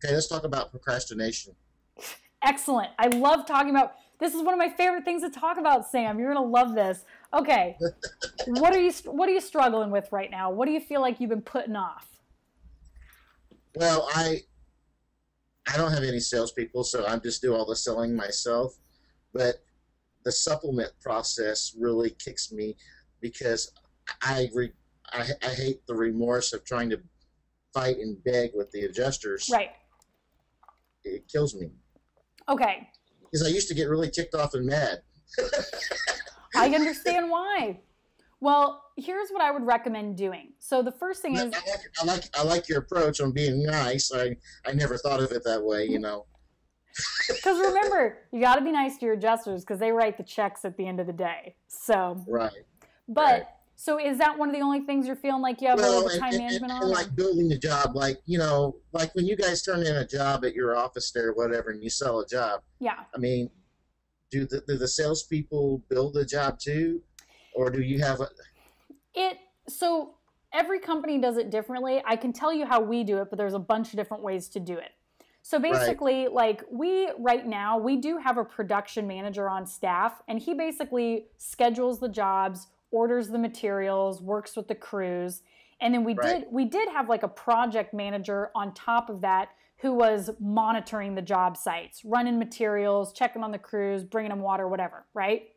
Okay, let's talk about procrastination. Excellent. I love talking about this. Is one of my favorite things to talk about, Sam. You're going to love this. Okay. What are you struggling with right now? What do you feel like you've been putting off? Well, I don't have any salespeople, so I just do all the selling myself. But the supplement process really kicks me because I re, I hate the remorse of trying to fight and beg with the adjusters. Right. It kills me Okay. because I used to get really ticked off and mad. I understand why. Well, here's what I would recommend doing. So the first thing is, I like your approach on being nice. I never thought of it that way, you know. because remember, you got to be nice to your adjusters because they write the checks at the end of the day. So, Right. but Right. so is that one of the only things you're feeling like you have a Well, little bit of time management on? and like building a job, like like when you guys turn in a job at your office there, or whatever, and you sell a job. Yeah. I mean, do the salespeople build the job too, or do you have a? So every company does it differently. I can tell you how we do it, but there's a bunch of different ways to do it. So Right. basically, like right now, we do have a production manager on staff, and he basically schedules the jobs, orders the materials, works with the crews. And then we Right. did have like a project manager on top of that who was monitoring the job sites, running materials, checking on the crews, bringing them water, whatever, right?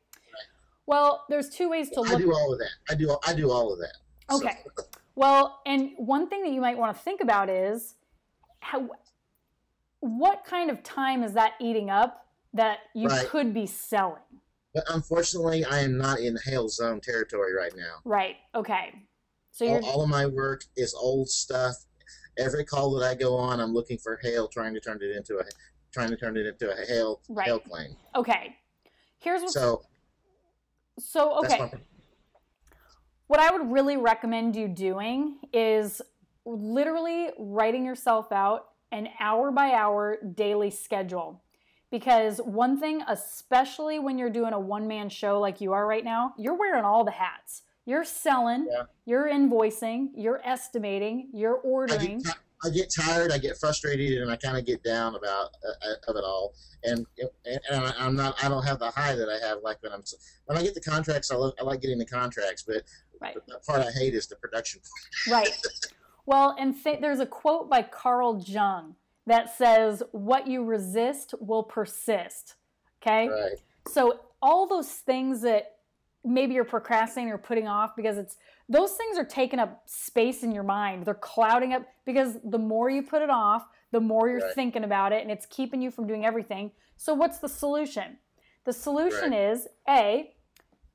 Well, there's two ways to I look. do all of that. I do all of that. So, Okay. Well, and one thing that you might want to think about is what kind of time is that eating up that you Right. could be selling? but unfortunately, I am not in hail zone territory right now. Right. Okay. So All of my work is old stuff. Every call that I go on, I'm looking for hail, trying to turn it into a hail Right. claim. okay. Here's what. So So that's okay. What I would really recommend you doing is literally writing yourself out an hour by hour daily schedule. Because one thing, especially when you're doing a one-man show like you are right now, you're wearing all the hats. You're selling, yeah. you're invoicing, you're estimating, you're ordering. I get tired, I get frustrated, and I kind of get down about of it all. And I don't have the high that I have like when I get the contracts. I like getting the contracts, but Right. the part I hate is the production. Right. Well, and there's a quote by Carl Jung that says, "What you resist will persist." Okay? Right. So all those things that maybe you're procrastinating or putting off because those things are taking up space in your mind. They're clouding up because the more you put it off, the more you're Right. thinking about it, and it's keeping you from doing everything. So what's the solution? The solution Right. is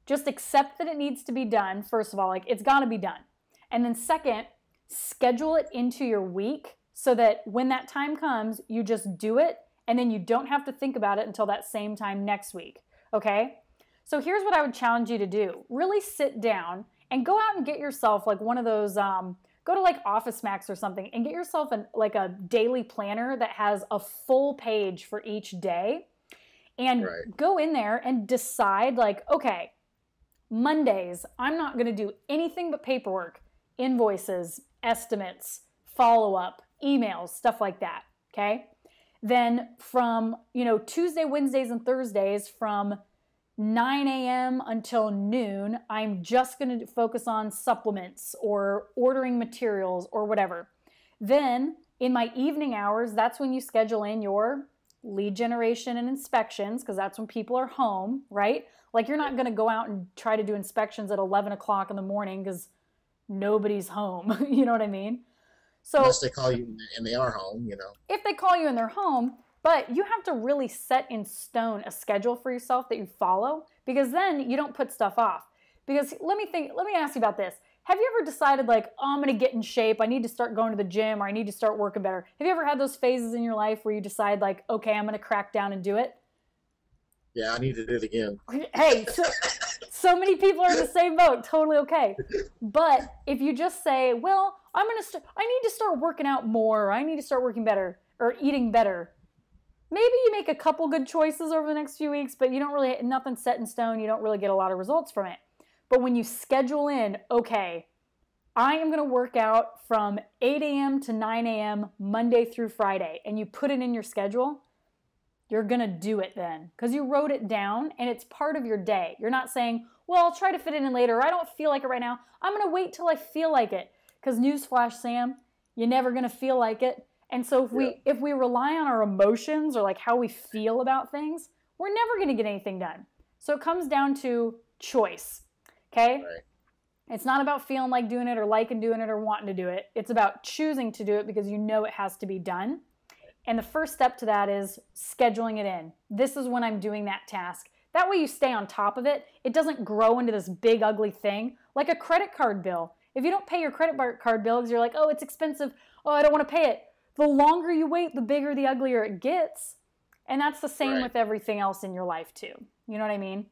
just accept that it needs to be done. First of all, like it's got to be done. And then second, schedule it into your week so that when that time comes, you just do it and then you don't have to think about it until that same time next week. Okay? So here's what I would challenge you to do. Really sit down and go out and get yourself like one of those, go to like Office Max or something and get yourself like a daily planner that has a full page for each day. And Right. go in there and decide like, okay, Mondays, I'm not going to do anything but paperwork, invoices, estimates, follow-up, emails, stuff like that, okay? Then from, Tuesday, Wednesdays, and Thursdays from 9 a.m. until noon, I'm just going to focus on supplements or ordering materials or whatever. Then in my evening hours, that's when you schedule in your lead generation and inspections because that's when people are home, right? Like you're not going to go out and try to do inspections at 11 o'clock in the morning because nobody's home. You know what I mean? So Unless they call you and they are home, if they call you in their home, but you have to really set in stone a schedule for yourself that you follow because then you don't put stuff off. Because let me ask you about this. Have you ever decided like, oh, I'm going to get in shape. I need to start going to the gym or I need to start working better. Have you ever had those phases in your life where you decide like, okay, I'm going to crack down and do it? Yeah, I need to do it again. Hey, so many people are in the same boat. Totally okay. But if you just say, well, I need to start working out more. Or I need to start working better or eating better. Maybe you make a couple good choices over the next few weeks, but nothing's set in stone. You don't really get a lot of results from it. But when you schedule in, okay, I am going to work out from 8 a.m. to 9 a.m. Monday through Friday, and you put it in your schedule, you're going to do it then because you wrote it down and it's part of your day. You're not saying, well, I'll try to fit it in later. I don't feel like it right now. I'm going to wait till I feel like it. Because newsflash, Sam, you're never going to feel like it. And so if we rely on our emotions or like how we feel about things, we're never going to get anything done. So it comes down to choice. Okay? Right. It's not about feeling like doing it or liking doing it or wanting to do it. It's about choosing to do it because you know it has to be done. And the first step to that is scheduling it in. This is when I'm doing that task. That way you stay on top of it. It doesn't grow into this big ugly thing like a credit card bill. If you don't pay your credit card bill because you're like, oh, it's expensive. Oh, I don't want to pay it. The longer you wait, the bigger, the uglier it gets. And that's the same with everything else in your life too. You know what I mean?